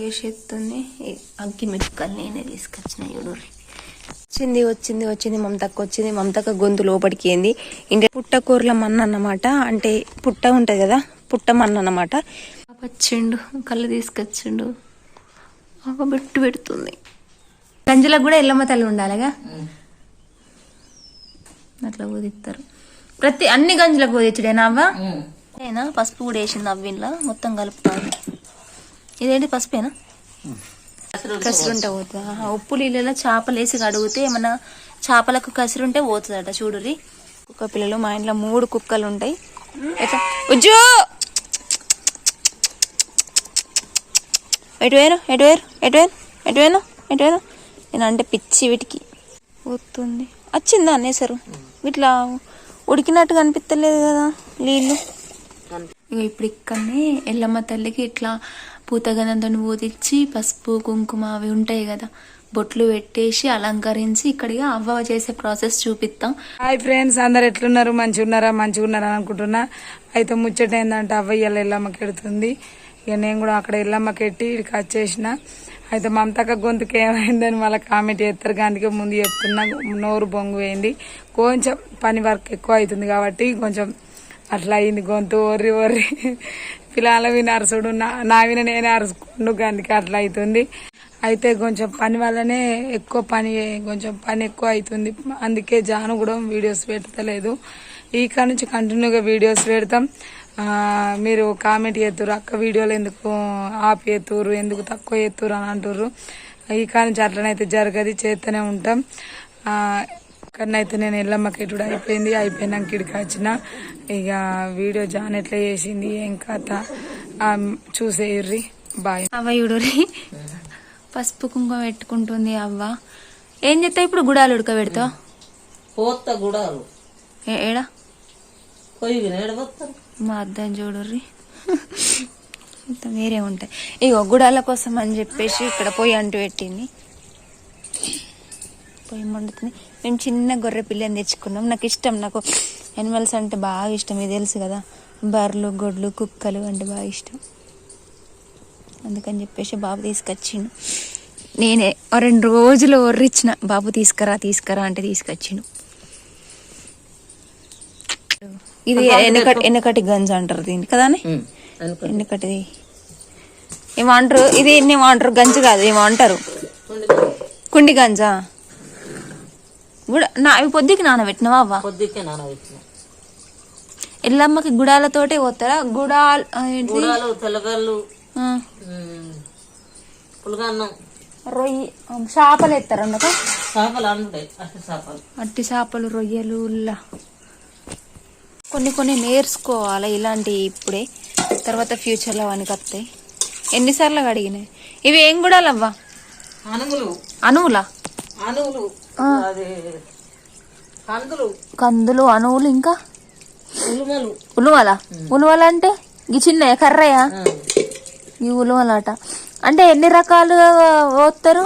వేసేస్తుంది అగ్గి మిరపకాయలు నేనే తీసుకొచ్చిన చూడరి. వచ్చింది మమతక్క వచ్చింది. మమతక్క గొంతు లోపలికి ఏంది ఇంటి పుట్టకూరల మన్న అన్నమాట. అంటే పుట్ట ఉంటది కదా, పుట్ట మన్న అన్నమాట. వచ్చిండు కళ్ళు తీసుకొచ్చిండు. ఒక బెట్టు పెడుతుంది. గంజలకు కూడా ఎల్లమ్మ తల్లి ఉండాలిగా, అట్లా ఊదిస్తారు. అన్ని గంజలకు ఊదిచ్చుడేనా అవ్వ? అయినా పసుపు కూడా వేసింది అవ్విన్లా, మొత్తం కలుపుతాను. ఇదేంటి పసుపేనా? కసిరుంటే పోతుందా? ఉప్పు నీళ్ళలో చేపలు వేసి కడిగితే ఏమన్నా చేపలకు కసిరుంటే పోతుందట. చూడురి కుక్క పిల్లలు మా ఇంట్లో 3 కుక్కలు ఉంటాయి. ఎట్లా ఉజ్జు ఎటువేనా నేను అంటే పిచ్చి వీటికి పోతుంది. వచ్చిందా అనేసరు ఇట్లా ఉడికినట్టుగా అనిపించలేదు కదా నీళ్ళు. ఇప్పుడు ఇక్కడనే ఎల్లమ్మ తల్లికి ఇట్లా పూతగనంతో ఊదిచ్చి పసుపు కుంకుమ అవి ఉంటాయి కదా, బొట్లు పెట్టేసి అలంకరించి ఇక్కడికి అవ్వ చేసే ప్రాసెస్ చూపిస్తాం. హాయ్ ఫ్రెండ్స్, అందరు ఎట్లున్నారు? మంచిగా ఉన్నారా అనుకుంటున్నా. అయితే ముచ్చట ఏంటంటే అవ్వ ఇవాళ ఎల్లమ్మకి ఎడుతుంది. ఇక నేను కూడా అక్కడ ఎల్లమ్మకి ఎట్టి ఇక్కడికి వచ్చేసిన. అయితే మమతక్క గొంతుకు ఏమైందని మళ్ళీ కామెంట్ చేస్తారు. అందుకే ముందు చెప్తున్నా, నోరు బొంగు పోయింది. కొంచెం పని వర్క్ ఎక్కువ అవుతుంది కాబట్టి కొంచెం అట్లా అయింది గొంతు. ఒర్రి పిల్లల విని అరసుడు, నా విన నేనే అరుచుకుండు, అందుకే అట్లా అవుతుంది. అయితే కొంచెం పని వల్లనే కొంచెం పని ఎక్కువ అవుతుంది. అందుకే జాను కూడా వీడియోస్ పెడతలేదు. ఇక నుంచి కంటిన్యూగా వీడియోస్ పెడతాం. మీరు కామెంట్ చేస్తుర్రు, అక్క వీడియోలు ఎందుకు ఆప్ చేతుర్రు, ఎందుకు తక్కువ చేతుర్రు అని అంటుర్రు. ఇక నుంచి అట్లనైతే జరగది, చేస్తూనే ఉంటాం. ఇక్కడనైతే నేను ఎల్లమ్మకి ఎటుడు అయిపోయినాక ఇక్కడికి వచ్చిన. ఇక వీడియో జాన్ ఎట్లా చేసింది ఏం కథ చూసేయుర్రి. బాయ్. అవ్వ చూడుర్రి పసుపు కుంకుమ పెట్టుకుంటుంది అవ్వ. ఏం చేస్తావు ఇప్పుడు? గుడాలు ఉడకబెడతావు? గుడాలు ఏడా మా అద్దం చూడుర్రి వేరే ఉంటాయి. ఇగో గుడాల కోసం అని చెప్పేసి ఇక్కడ పొయ్యి అంటు పెట్టింది. పొయ్యి మండుతుంది. మేము చిన్న గొర్రె పిల్లని తెచ్చుకున్నాం. నాకు ఇష్టం, నాకు యానిమల్స్ అంటే బాగా ఇష్టం. ఇది తెలుసు కదా, బర్రెలు గొడ్లు కుక్కలు అంటే బాగా ఇష్టం. అందుకని చెప్పేసి బాబు తీసుకొచ్చిండు. నేనే 2 రోజులు ఒర్రిచ్చిన, బాబు తీసుకురా అంటే తీసుకొచ్చిండు. ఇది ఎనకటి గంజ అంటారు దీన్ని కదా, ఎనకటిది ఏమంటారు, ఇది ఏమంటారు గంజ కాదు ఏమంటారు, కుండి గంజా. అవి పొద్దుకి నానబెట్టినవా అవ్వ? ఎల్లమ్మకి గుడాలతోటే పోతారా? గుడాలు తెల్లగల్లు రొయ్యి చేపలు ఎత్తారు అందుక, అట్టి చేపలు రొయ్యలు కొన్ని నేర్చుకోవాలి ఇలాంటి ఇప్పుడే, తర్వాత ఫ్యూచర్లో వానికి వస్తాయి. ఎన్నిసార్లు అడిగినాయి. ఇవి ఏం గుడాలవ్వా? అనువులా? కందులు అణువులు ఇంకా ఉలువల అంటే ఈ చిన్న కర్రయా? ఈ ఉలువలాట అంటే ఎన్ని రకాలుగా పోతారు?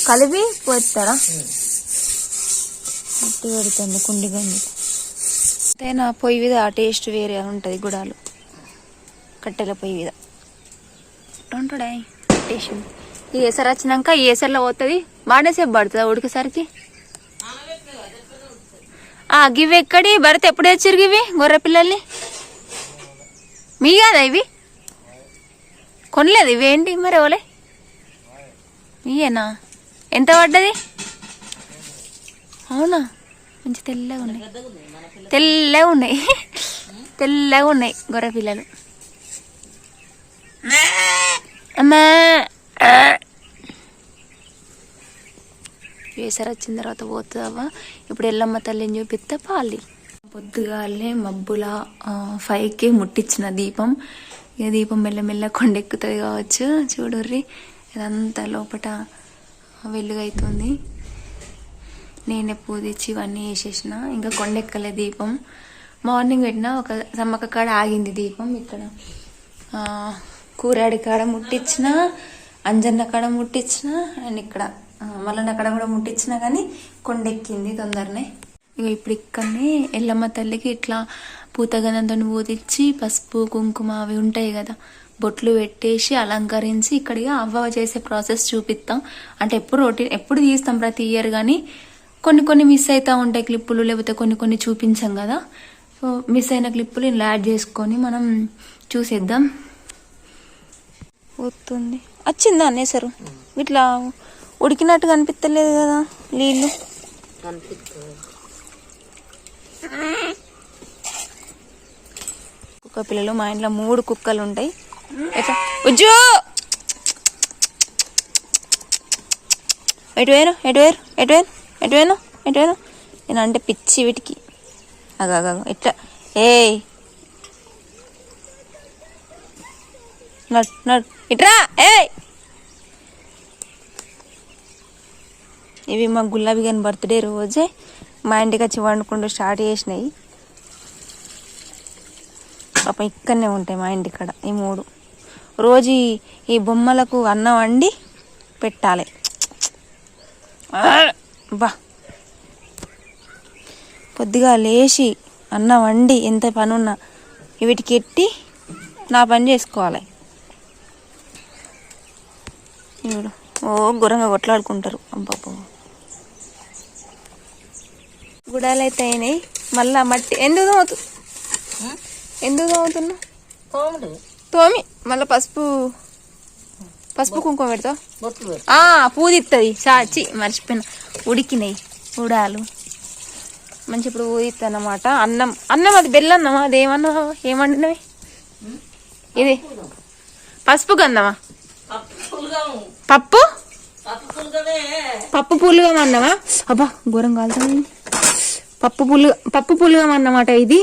కలిపి పోతారా? అట్టి పెడుతుంది కుండి గంజి. అంతేనా? పొయ్యి మీద ఆ టేస్ట్ వేరే ఉంటుంది. గుడాలు కట్టెల పొయ్యి మీద ఉంటాడే టేస్ట్. ఈ ఏసరు వచ్చినాక ఈ ఏసర్లో పోతుంది. బాగానే సేపు పడుతుందా ఉడికేసరికి? గివి ఎక్కడి భరత్ ఎప్పుడు తెచ్చిరు గివి గొర్రె పిల్లల్ని? మీ కాదా ఇవి? కొనలేదు ఇవి? ఏంటి మరి ఓలే మీయేనా? ఎంత పడ్డది? అవునా? మంచి తెల్లగా ఉన్నాయి గొర్రె పిల్లలు. అమ్మా వేసరి వచ్చిన తర్వాత పోతుందవ్వా. ఇప్పుడు ఎల్లమ్మ తల్లిని చూపిస్తే పాలి. పొద్దుగాలే మబ్బుల 5కి ముట్టించిన దీపం. ఇక దీపం మెల్లమెల్ల కొండెక్కుతుంది కావచ్చు. చూడుర్రి ఇదంతా లోపల వెలుగైతుంది. నేనే పూజించి ఇవన్నీ వేసేసిన. ఇంకా కొండెక్కలే దీపం. మార్నింగ్ పెట్టిన ఒక సమ్మక్క కాడ ఆగింది దీపం. ఇక్కడ కూరాడి కాడ ముట్టించిన, అంజన్న కాడ ముట్టించిన, అండ్ ఇక్కడ మల్లన్న కాడ కూడా ముట్టించిన, కానీ కొండెక్కింది తొందరనే. ఇక ఇప్పుడు ఇక్కడనే ఎల్లమ్మ తల్లికి ఇట్లా పూతగనంతో ఊదిచ్చి పసుపు కుంకుమ అవి ఉంటాయి కదా, బొట్లు పెట్టేసి అలంకరించి ఇక్కడికి అవ్వ చేసే ప్రాసెస్ చూపిస్తాం. అంటే ఎప్పుడు తీస్తాం ప్రతి ఇయర్, కానీ కొన్ని మిస్ అవుతూ ఉంటాయి క్లిప్పులు, లేకపోతే కొన్ని చూపించాం కదా. సో మిస్ అయిన క్లిప్పులు ఇలా యాడ్ చేసుకొని మనం చూసేద్దాం. వస్తుంది, వచ్చిందా అనేసారు. ఇట్లా ఉడికినట్టు కనిపించలేదు కదా నీళ్ళు. కుక్క పిల్లలు, మా ఇంట్లో 3 కుక్కలు ఉంటాయి. ఎట్లా ఉజ్జు ఎటువేను నేను అంటే పిచ్చి వీటికి. అగా ఎట్లా నడు ఇట్రా. ఇవి మా గులాబీ గారి బర్త్డే రోజే మా ఇంటికి వచ్చి వండుకుంటూ స్టార్ట్ చేసినాయి. పాపం ఇక్కడనే ఉంటాయి మా ఇంటి కాడ ఈ 3. రోజు ఈ బొమ్మలకు అన్నం వండి పెట్టాలి. బా పొద్దుగా లేచి అన్నం వండి ఎంత పనున్నా వీటికి ఎట్టి నా పని చేసుకోవాలి. ఇప్పుడు ఘోరంగా కొట్లాడుకుంటారు. అబ్బాబో గుడాలు అయితే అయినాయి. మళ్ళా మట్టి ఎందుకు తోముతున్నా? తోమి మళ్ళీ పసుపు కుంకుమ పెడతావు. పూదిస్తుంది. చాచి మర్చిపోయిన, ఉడికినాయి ఉడాలు మంచి. ఇప్పుడు ఊదిస్తా అన్నమాట. అన్నం అది బెల్లన్నమా? అది ఏమండినవి? ఇది పసుపు గంధమా? పప్పు పులుగం అన్నమా? అబ్బా ఘోరం కాలుతుంది. పప్పు పులుగం అన్నమాట ఇది.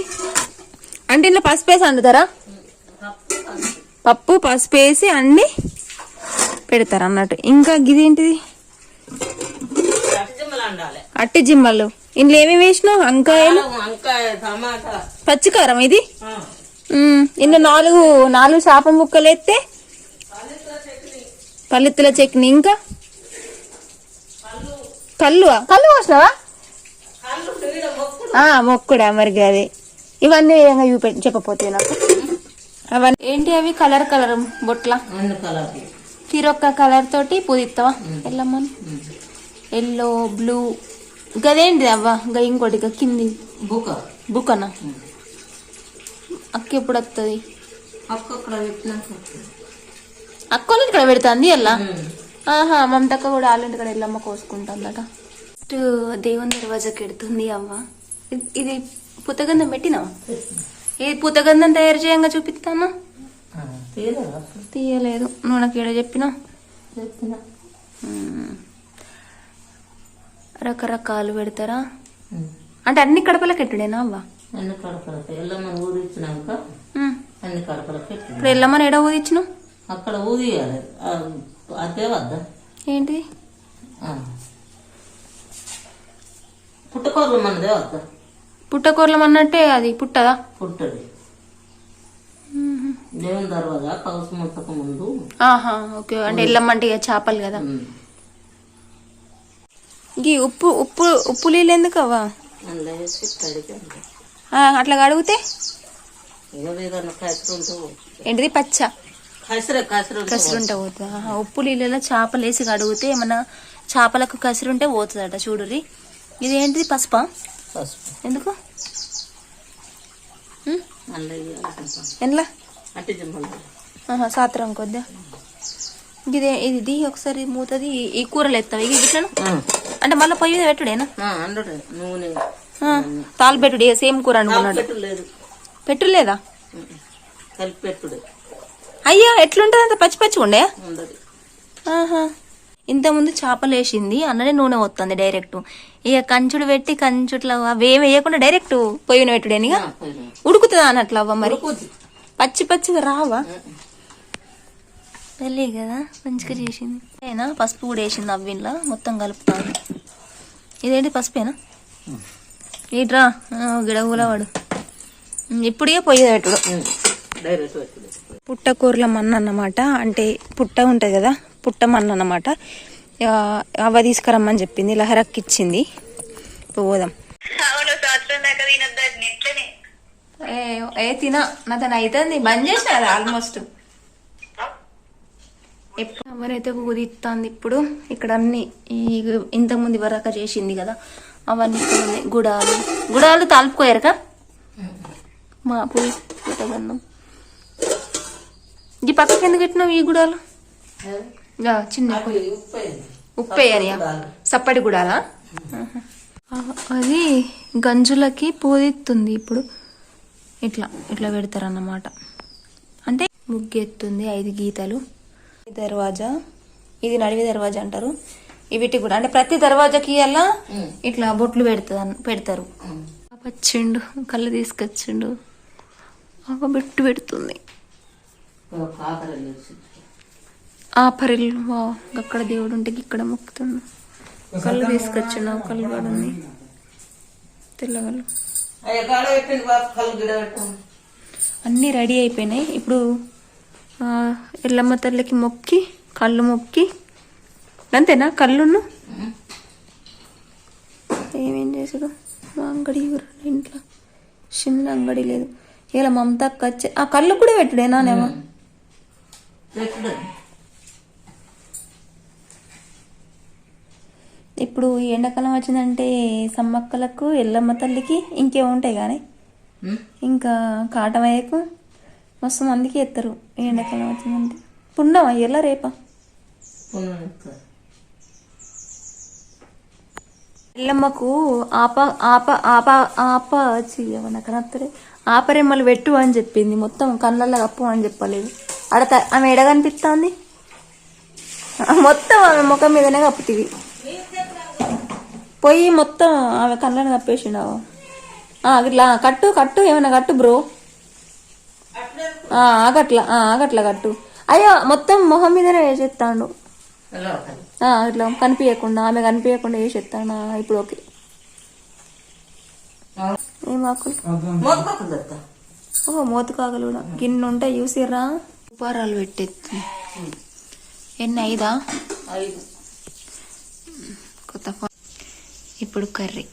అంటే ఇంట్లో పసుపు వేసి వండుతారా? పసుపు వేసి అండి పెడతారు అన్నట్టు. ఇంకా ఇదేంటిది? అట్టి జిమ్మలు. ఇంట్లో ఏమేమి వేసినావు? వంకాయలు, పచ్చికారం. ఇది ఇంట్లో 4 చేప ముక్కలు ఎత్తే పల్లెత్తుల చట్నీ. ఇంకా కళ్ళు పోసినావా? మొక్కుడా మరి అదే. ఇవన్నీ చెప్పపోతే నాకు అవన్నీ ఏంటి? అవి కలర్ బొట్ల తీరొక్క కలర్ తోటి పూదిస్తావా ఎల్లమ్మని? Yellow, blue. గదేంటిది అవ్వ? ఇంకోటి కింది బుక్కనా? అక్క ఎప్పుడు వస్తుంది? అక్కలు ఇక్కడ పెడుతుంది అలా. మమతక్క కూడా ఆల్రెంటి ఇక్కడ ఎల్లమ్మ కోసుకుంటుందట. దేవుని దర్వాజాకి ఎడుతుంది అవ్వ. ఇది పుత్తగంధం పెట్టినావా? ఏ పుత్తగంధం తయారు చేయంగా చూపిస్తాను. తీయలేదు. నువ్వు నాకు ఏడ చెప్పినావు? రకరకాలు పెడతారా? అంటే అన్ని కడపలకి ఎట్టుడేనా అవ్వ? ఇప్పుడు ఎల్లమ్మని ఎడ ఊదిచ్చినావు? అక్కడ ఊదియాలి. అదే వద్ద ఏంటిది? పుట్టకూరలు మనదే వద్ద. పుట్టకూరలం అన్నట్టే అది పుట్టదా? పుట్టది. దేవుని దర్వాజా కౌసు ముట్టక ముందు. ఓకే. అంటే ఎల్లమ్మంటే చేపలు కదా. ఈ ఉప్పు నీళ్ళు ఎందుకు అవ్వా? అట్లా కడిగితే ఏంటిది? పచ్చ కసిరుంటే పోతుందా? ఉప్పు నీళ్ళలో చేపలు వేసి కడిగితే ఏమన్నా చేపలకు కసిరుంటే పోతుందట. చూడురి. ఇది ఏంటిది? పసుపా? ఎందుకు? ఎలా సాత్రం కొద్దిగా ఇది ఒకసారి మూతది. ఈ కూరలు ఎత్తావు ఇట్లా అంటే మళ్ళీ పొయ్యి మీద పెట్టుడేనా? తాలు పెట్టుడు సేమ్ కూర అనుకున్నాడు. పెట్టులేదా? అయ్యో ఎట్లుంటది? అంత పచ్చి ఉండే. ఇంత ముందు చేపలు వేసింది అన్ననే నూనె వస్తుంది డైరెక్ట్. ఇక కంచుడు పెట్టి కంచుట్లో అవేమి వేయకుండా డైరెక్ట్ పొయ్యిన పెట్టుడేనిగా ఉడుకుతుందా అన్నట్లు అవ్వ? మరి పచ్చిగా రావా? వెళ్ళి కదా మంచిగా చేసింది. అయినా పసుపు కూడా వేసింది అవ్విన్లా మొత్తం కలుపుతాను. ఇదేంటి పసుపేనా? ఇట్రా గిడగుల వాడు. ఇప్పుడే పొయ్యి పెట్టుడు. పుట్టకూరల మన్న అన్నమాట. అంటే పుట్ట ఉంటుంది కదా, పుట్ట మన్న అన్నమాట. అవ్వ తీసుకురమ్మని చెప్పింది, లహరక్కి ఇచ్చింది. పోదాం. తినా నాతను అవుతుంది. బంద్ చేసిన ఆల్మోస్ట్ ఎవరైతే ఊదిస్తుంది ఇప్పుడు ఇక్కడ అన్ని ఇంతకుముందు వరక చేసింది కదా అవన్నీ ఇక్కడ ఉన్నాయి. గుడాలు తాల్పుకోయారుగా మా పోయి పుట్టగన్నం ఈ పక్కకి ఎందుకు పెట్టినావు ఈ గుడాలు చిన్న ఉప్పేయనియా సప్పటి గుడాలా అది గంజులకి పూదిస్తుంది ఇప్పుడు ఇట్లా ఇట్లా పెడతారన్నమాట. అంటే ముగ్గెత్తుంది 5 గీతలు. దర్వాజా ఇది నడివి దర్వాజా అంటారు. వీటి కూడా అంటే ప్రతి దర్వాజాకి అలా ఇట్లా బొట్లు పెడతారు. వచ్చిండు కళ్ళు తీసుకొచ్చిండు ఒక బెట్టు పెడుతుంది. ఆపరిల్లు అక్కడ దేవుడు ఉంటే ఇక్కడ మొక్కుతుండు. కళ్ళు తీసుకొచ్చిండు కళ్ళు పడుంది తెల్లగలు అన్నీ రెడీ అయిపోయినాయి. ఇప్పుడు ఎల్లమ్మ తల్లికి మొక్కి కళ్ళు మొక్కి అంతేనా. కళ్ళును ఏమేం చేసాడు మా అంగడి ఇంట్లో చిన్న అంగడి లేదు. ఇలా మమతక్క వచ్చి ఆ కళ్ళు కూడా పెట్టుడేనానేమో. ఇప్పుడు ఎండాకాలం వచ్చిందంటే సమ్మక్కలకు ఎల్లమ్మ తల్లికి ఇంకేముంటాయి కానీ ఇంకా కాటమయ్యకు మస్తు మందికి ఎత్తారు ఎండాకాలం వచ్చిందంటే. పున్నమా ఎలా రేపా ఎల్లమ్మకు ఆప ఆప ఆప ఆప నత్తరే ఆపరెమ్మలు పెట్టు అని చెప్పింది. మొత్తం కళ్ళల్లో కప్పు అని చెప్పలేదు. ఆమె ఎడ కనిపిస్తుంది మొత్తం ఆమె ముఖం మీదనే కప్పుతీవి. పోయి మొత్తం ఆమె కళ్ళని కప్పేసిండావు. ఇట్లా కట్టు కట్టు ఏమైనా కట్టు బ్రో. ఆగట్లా కట్టు. అయ్యో మొత్తం మొహం మీదనే వేసేస్తాడు ఇట్లా కనిపించకుండా ఆమె కనిపించకుండా వేసేస్తాను. ఇప్పుడు ఓకే ఏం ఆకులు మోతు కాగలు కూడా గిన్నె ఉంటాయి చూసిర్రా. ఉపారాలు పెట్టేస్తుంది. ఎన్ని 5 కొత్త. ఇప్పుడు కర్రీ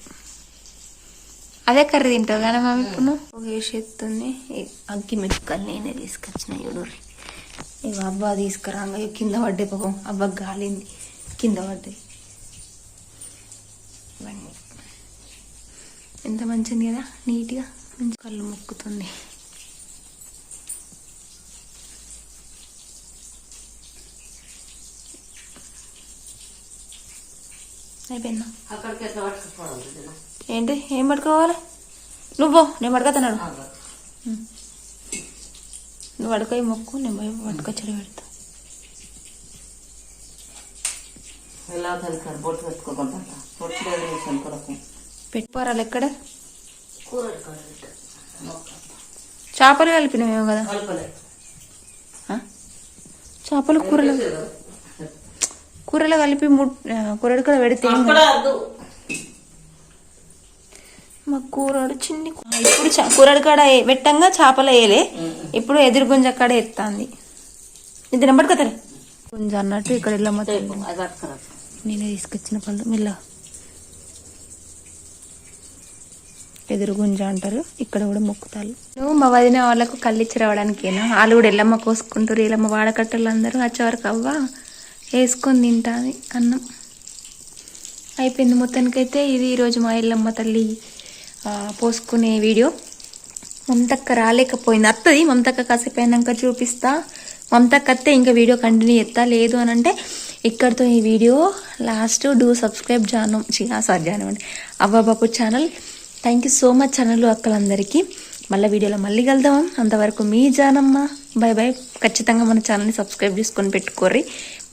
అదే కర్రీ తింటావు కానీ మేము ఇప్పుడు వేసేస్తుంది. అగ్గి మెతుకలు నేనే తీసుకొచ్చిన చూడరి. ఇవి అబ్బా తీసుకురాగా కింద పడ్డాయి పాపం. అబ్బా గాలింది కింద పడ్డాయి. ఇవన్నీ ఎంత మంచిది కదా నీట్గా మంచి కళ్ళు మొక్కుతుంది. అయిపోయిందా ఏంటి ఏం పట్టుకోవాలి నువ్వు? నేను పట్టుకొస్తున్నాడు. నువ్వు పడుకోయి మొక్కు నేను పోయి పట్టుకొచ్చడి పెడతా. పెట్టుకోరాలు ఎక్కడ చేపలు కలిపినవేమో కదా. చేపలు కూరలో కలిపి కూరడు కూడా పెడితే మా కూరడు చిన్ని. ఇప్పుడు కూరడు కాడ పెట్టంగా చేపలు వేయలే. ఇప్పుడు ఎదురు గుంజ కాడ ఎత్తాంది. ఇది నెంబడుకతలే గుంజ అన్నట్టు ఇక్కడ ఎల్లమ్మ నేనే తీసుకొచ్చిన పళ్ళు మిల్ల ఎదురు గుంజ అంటారు. ఇక్కడ కూడా మొక్కుతారు. మా వదిన వాళ్ళకు కళ్ళిచ్చి రావడానికేనా వాళ్ళు కూడా ఎల్లమ్మ కోసుకుంటారు. ఎల్లమ్మ వాడకట్టలు అందరూ వచ్చేవరకు అవ్వ వేసుకొని తింటుంది అన్నం. అయిపోయింది మొత్తానికైతే. ఇది ఈరోజు మా ఎల్లమ్మ తల్లి పోసుకునే వీడియో. మమతక్క రాలేకపోయింది. అత్తది మమతక్క కాసేపు అయినాక చూపిస్తా. మమతక్క అత్తే ఇంకా వీడియో కంటిన్యూ చేస్తా. లేదు అని అంటే ఇక్కడితో ఈ వీడియో లాస్ట్. డూ సబ్స్క్రైబ్ జానం అండి అవ్వబాపు channel. Thank you so much channel అక్కలందరికీ. మళ్ళీ వీడియోలో మళ్ళీ కలుద్దాం. అంతవరకు మీ జానమ్మ. By by. ఖచ్చితంగా మన ఛానల్ని సబ్స్క్రైబ్ చేసుకొని పెట్టుకోర్రి.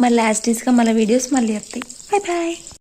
మళ్ళీ యాజ్ టీస్గా మళ్ళీ వీడియోస్ మళ్ళీ వస్తాయి. Bye bye.